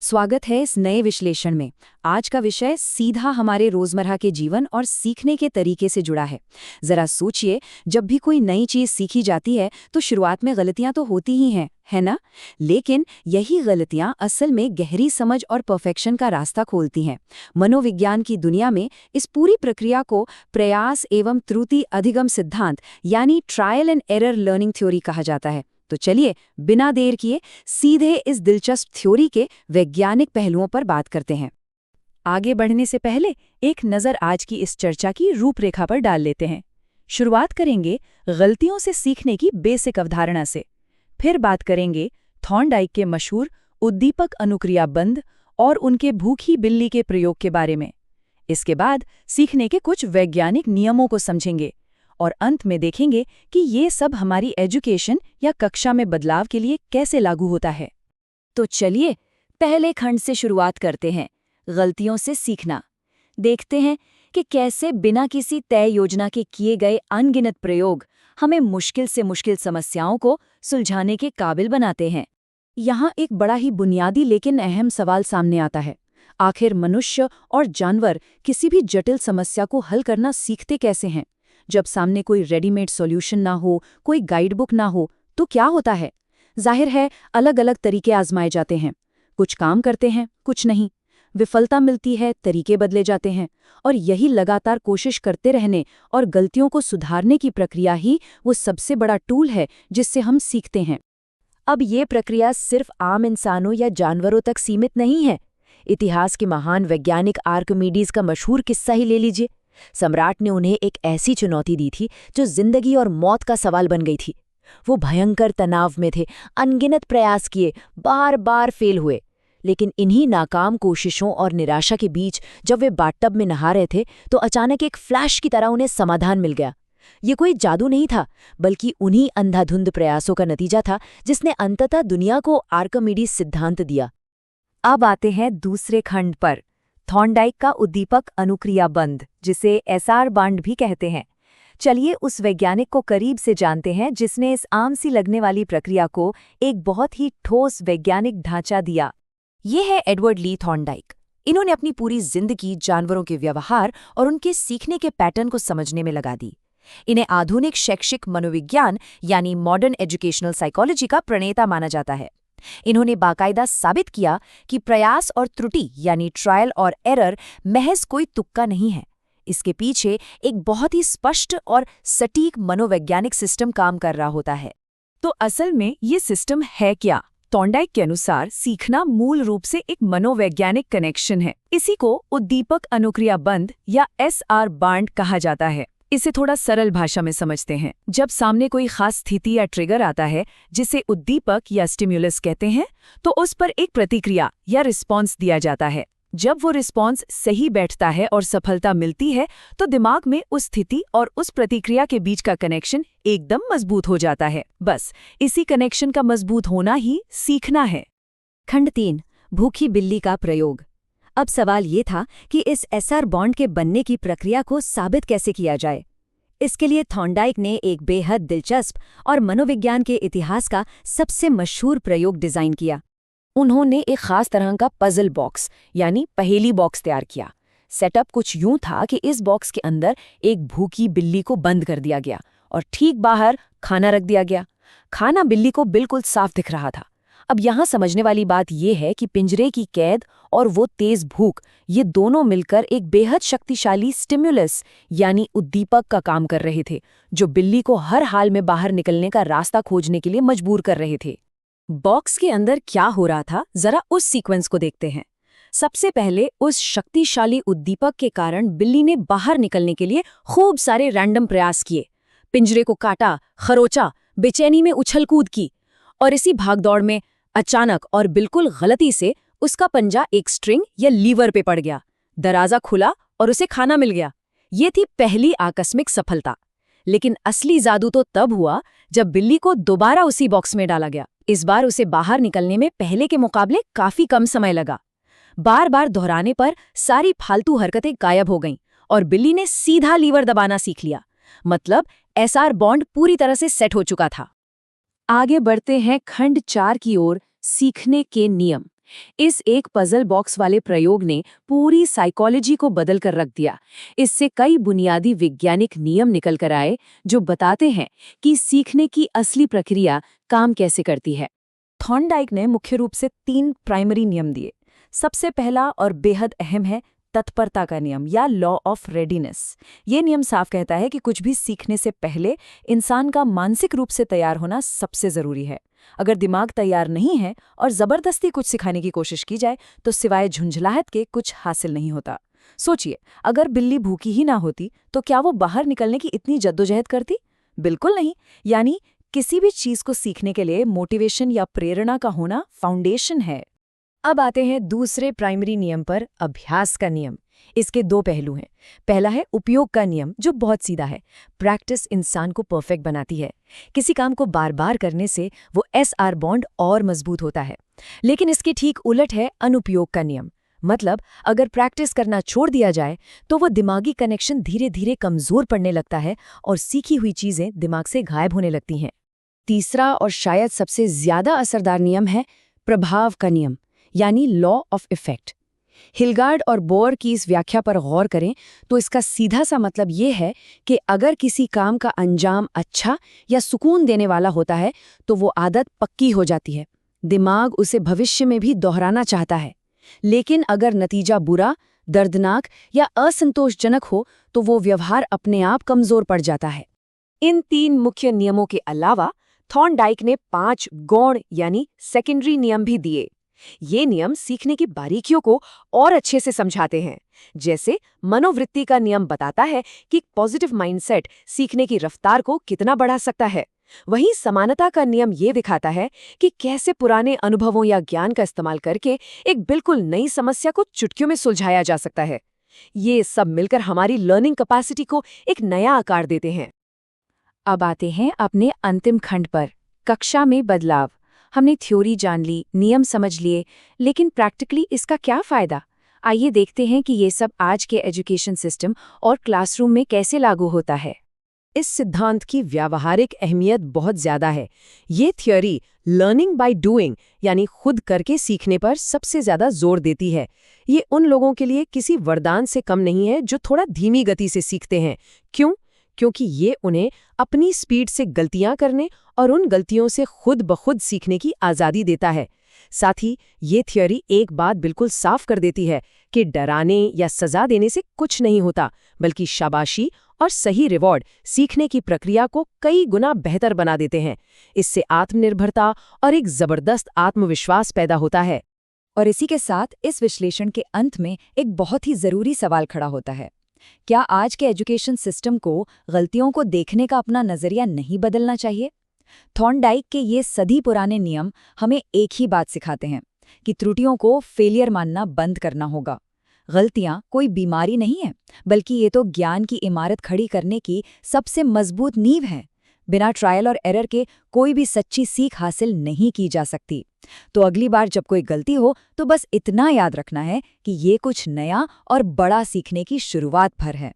स्वागत है इस नए विश्लेषण में। आज का विषय सीधा हमारे रोजमर्रा के जीवन और सीखने के तरीके से जुड़ा है। जरा सोचिए, जब भी कोई नई चीज सीखी जाती है तो शुरुआत में गलतियां तो होती ही हैं, है ना? लेकिन यही गलतियां असल में गहरी समझ और परफेक्शन का रास्ता खोलती हैं। मनोविज्ञान की दुनिया में इस पूरी प्रक्रिया को प्रयास एवं त्रुटि अधिगम सिद्धांत यानी trial and error learning theory कहा जाता है। तो चलिए, बिना देर किए सीधे इस दिलचस्प थ्योरी के वैज्ञानिक पहलुओं पर बात करते हैं। आगे बढ़ने से पहले एक नज़र आज की इस चर्चा की रूपरेखा पर डाल लेते हैं। शुरुआत करेंगे गलतियों से सीखने की बेसिक अवधारणा से। फिर बात करेंगे थॉर्नडाइक के मशहूर उद्दीपक अनुक्रिया बंध और उनके भूखी बिल्ली के प्रयोग के बारे में। इसके बाद सीखने के कुछ वैज्ञानिक नियमों को समझेंगे और अंत में देखेंगे कि ये सब हमारी एजुकेशन या कक्षा में बदलाव के लिए कैसे लागू होता है। तो चलिए, पहले खंड से शुरुआत करते हैं, गलतियों से सीखना। देखते हैं कि कैसे बिना किसी तय योजना के किए गए अनगिनत प्रयोग हमें मुश्किल से मुश्किल समस्याओं को सुलझाने के काबिल बनाते हैं। यहाँ एक बड़ा ही बुनियादी लेकिन अहम सवाल सामने आता है। आखिर मनुष्य और जानवर किसी भी जटिल समस्या को हल करना सीखते कैसे हैं? जब सामने कोई रेडीमेड सॉल्यूशन ना हो, कोई गाइडबुक ना हो, तो क्या होता है? जाहिर है, अलग अलग तरीके आजमाए जाते हैं। कुछ काम करते हैं, कुछ नहीं। विफलता मिलती है, तरीके बदले जाते हैं। और यही लगातार कोशिश करते रहने और गलतियों को सुधारने की प्रक्रिया ही वो सबसे बड़ा टूल है जिससे हम सीखते हैं। अब ये प्रक्रिया सिर्फ आम इंसानों या जानवरों तक सीमित नहीं है। इतिहास के महान वैज्ञानिक आर्किमिडीज का मशहूर किस्सा ही ले लीजिए। सम्राट ने उन्हें एक ऐसी चुनौती दी थी जो जिंदगी और मौत का सवाल बन गई थी। वो भयंकर तनाव में थे, अनगिनत प्रयास किए, बार बार फेल हुए। लेकिन इन्हीं नाकाम कोशिशों और निराशा के बीच जब वे बाथटब में नहा रहे थे तो अचानक एक फ्लैश की तरह उन्हें समाधान मिल गया। ये कोई जादू नहीं था, बल्कि उन्हीं अंधाधुंध प्रयासों का नतीजा था जिसने अंततः दुनिया को आर्किमिडीज सिद्धांत दिया। अब आते हैं दूसरे खंड पर, थॉर्नडाइक का उद्दीपक अनुक्रिया बंध, जिसे एसआर बांड भी कहते हैं। चलिए उस वैज्ञानिक को करीब से जानते हैं जिसने इस आम सी लगने वाली प्रक्रिया को एक बहुत ही ठोस वैज्ञानिक ढांचा दिया। ये है एडवर्ड ली थॉर्नडाइक। इन्होंने अपनी पूरी जिंदगी जानवरों के व्यवहार और उनके सीखने के पैटर्न को समझने में लगा दी। इन्हें आधुनिक शैक्षिक मनोविज्ञान यानी मॉडर्न एजुकेशनल साइकोलॉजी का प्रणेता माना जाता है। इन्होंने बाकायदा साबित किया कि प्रयास और त्रुटि यानी ट्रायल और एरर महज कोई तुक्का नहीं है। इसके पीछे एक बहुत ही स्पष्ट और सटीक मनोवैज्ञानिक सिस्टम काम कर रहा होता है। तो असल में ये सिस्टम है क्या? थॉर्नडाइक के अनुसार सीखना मूल रूप से एक मनोवैज्ञानिक कनेक्शन है। इसी को उद्दीपक अनुक्रिया बंध या एसआर बांड कहा जाता है। इसे थोड़ा सरल भाषा में समझते हैं। जब सामने कोई खास स्थिति या ट्रिगर आता है जिसे उद्दीपक या स्टिम्युलस कहते हैं, तो उस पर एक प्रतिक्रिया या रिस्पॉन्स दिया जाता है। जब वो रिस्पॉन्स सही बैठता है और सफलता मिलती है तो दिमाग में उस स्थिति और उस प्रतिक्रिया के बीच का कनेक्शन एकदम मजबूत हो जाता है। बस इसी कनेक्शन का मजबूत होना ही सीखना है। खंड 3, भूखी बिल्ली का प्रयोग। अब सवाल ये था कि इस एसआर बॉन्ड के बनने की प्रक्रिया को साबित कैसे किया जाए। इसके लिए थॉर्नडाइक ने एक बेहद दिलचस्प और मनोविज्ञान के इतिहास का सबसे मशहूर प्रयोग डिजाइन किया। उन्होंने एक खास तरह का पजल बॉक्स यानी पहेली बॉक्स तैयार किया। सेटअप कुछ यूं था कि इस बॉक्स के अंदर एक भूखी बिल्ली को बंद कर दिया गया और ठीक बाहर खाना रख दिया गया। खाना बिल्ली को बिल्कुल साफ दिख रहा था। अब यहाँ समझने वाली बात यह है कि पिंजरे की कैद और वो तेज भूख, ये दोनों मिलकर एक बेहद शक्तिशाली स्टिम्युलस यानी उद्दीपक का काम कर रहे थे, जो बिल्ली को हर हाल में बाहर निकलने का रास्ता खोजने के लिए मजबूर कर रहे थे। बॉक्स के अंदर क्या हो रहा था, जरा उस सीक्वेंस को देखते हैं। सबसे पहले उस शक्तिशाली उद्दीपक के कारण बिल्ली ने बाहर निकलने के लिए खूब सारे रैंडम प्रयास किए। पिंजरे को काटा, खरोचा, बेचैनी में उछल कूद की, और इसी भागदौड़ में अचानक और बिल्कुल गलती से उसका पंजा एक स्ट्रिंग या लीवर पे पड़ गया। दरवाजा खुला और उसे खाना मिल गया। ये थी पहली आकस्मिक सफलता। लेकिन असली जादू तो तब हुआ जब बिल्ली को दोबारा उसी बॉक्स में डाला गया। इस बार उसे बाहर निकलने में पहले के मुकाबले काफी कम समय लगा। बार बार दोहराने पर सारी फालतू हरकतें गायब हो गईं और बिल्ली ने सीधा लीवर दबाना सीख लिया। मतलब एसआर बॉन्ड पूरी तरह से सेट हो चुका था। आगे बढ़ते हैं खंड 4 की ओर, सीखने के नियम। इस एक पजल बॉक्स वाले प्रयोग ने पूरी साइकोलॉजी को बदल कर रख दिया। इससे कई बुनियादी वैज्ञानिक नियम निकल कर आए जो बताते हैं कि सीखने की असली प्रक्रिया काम कैसे करती है। थॉर्नडाइक ने मुख्य रूप से 3 प्राइमरी नियम दिए। सबसे पहला और बेहद अहम है तत्परता का नियम या लॉ ऑफ रेडीनेस। ये नियम साफ कहता है कि कुछ भी सीखने से पहले इंसान का मानसिक रूप से तैयार होना सबसे जरूरी है। अगर दिमाग तैयार नहीं है और जबरदस्ती कुछ सिखाने की कोशिश की जाए तो सिवाय झुंझलाहट के कुछ हासिल नहीं होता। सोचिए, अगर बिल्ली भूखी ही ना होती तो क्या वो बाहर निकलने की इतनी जद्दोजहद करती? बिल्कुल नहीं। यानी किसी भी चीज को सीखने के लिए मोटिवेशन या प्रेरणा का होना फाउंडेशन है। अब आते हैं दूसरे प्राइमरी नियम पर, अभ्यास का नियम। इसके 2 पहलू हैं। पहला है उपयोग का नियम, जो बहुत सीधा है। प्रैक्टिस इंसान को परफेक्ट बनाती है। किसी काम को बार बार करने से वो SR बॉन्ड और मजबूत होता है। लेकिन इसके ठीक उलट है अनुपयोग का नियम। मतलब अगर प्रैक्टिस करना छोड़ दिया जाए तो वो दिमागी कनेक्शन धीरे धीरे कमजोर पड़ने लगता है और सीखी हुई चीजें दिमाग से गायब होने लगती हैं। तीसरा और शायद सबसे ज्यादा असरदार नियम है प्रभाव का नियम, यानी लॉ ऑफ इफेक्ट। हिलगार्ड और बोर की इस व्याख्या पर गौर करें तो इसका सीधा सा मतलब ये है कि अगर किसी काम का अंजाम अच्छा या सुकून देने वाला होता है तो वो आदत पक्की हो जाती है। दिमाग उसे भविष्य में भी दोहराना चाहता है। लेकिन अगर नतीजा बुरा, दर्दनाक या असंतोषजनक हो तो वो व्यवहार अपने आप कमजोर पड़ जाता है। इन 3 मुख्य नियमों के अलावा थॉर्नडाइक ने 5 गौण यानी सेकेंडरी नियम भी दिए। ये नियम सीखने की बारीकियों को और अच्छे से समझाते हैं। जैसे मनोवृत्ति का नियम बताता है कि पॉजिटिव माइंडसेट सीखने की रफ्तार को कितना बढ़ा सकता है। वहीं समानता का नियम ये दिखाता है कि कैसे पुराने अनुभवों या ज्ञान का इस्तेमाल करके एक बिल्कुल नई समस्या को चुटकियों में सुलझाया जा सकता है। ये सब मिलकर हमारी लर्निंग कैपेसिटी को एक नया आकार देते हैं। अब आते हैं अपने अंतिम खंड पर, कक्षा में बदलाव। हमने थ्योरी जान ली, नियम समझ लिए, लेकिन प्रैक्टिकली इसका क्या फायदा? आइए देखते हैं कि ये सब आज के एजुकेशन सिस्टम और क्लासरूम में कैसे लागू होता है। इस सिद्धांत की व्यावहारिक अहमियत बहुत ज्यादा है। ये थ्योरी लर्निंग बाय डूइंग यानी खुद करके सीखने पर सबसे ज्यादा जोर देती है। ये उन लोगों के लिए किसी वरदान से कम नहीं है जो थोड़ा धीमी गति से सीखते हैं। क्यों? क्योंकि ये उन्हें अपनी स्पीड से गलतियां करने और उन गलतियों से खुद ब खुद सीखने की आज़ादी देता है। साथ ही ये थ्योरी एक बात बिल्कुल साफ कर देती है कि डराने या सजा देने से कुछ नहीं होता, बल्कि शाबाशी और सही रिवॉर्ड सीखने की प्रक्रिया को कई गुना बेहतर बना देते हैं। इससे आत्मनिर्भरता और एक जबरदस्त आत्मविश्वास पैदा होता है। और इसी के साथ इस विश्लेषण के अंत में एक बहुत ही जरूरी सवाल खड़ा होता है। क्या आज के एजुकेशन सिस्टम को गलतियों को देखने का अपना नजरिया नहीं बदलना चाहिए? थॉर्नडाइक के ये सदी पुराने नियम हमें एक ही बात सिखाते हैं कि त्रुटियों को फेलियर मानना बंद करना होगा। गलतियां कोई बीमारी नहीं है, बल्कि ये तो ज्ञान की इमारत खड़ी करने की सबसे मजबूत नींव है। बिना ट्रायल और एरर के कोई भी सच्ची सीख हासिल नहीं की जा सकती। तो अगली बार जब कोई गलती हो तो बस इतना याद रखना है कि ये कुछ नया और बड़ा सीखने की शुरुआत भर है।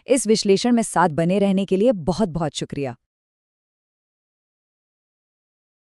इस विश्लेषण में साथ बने रहने के लिए बहुत बहुत शुक्रिया।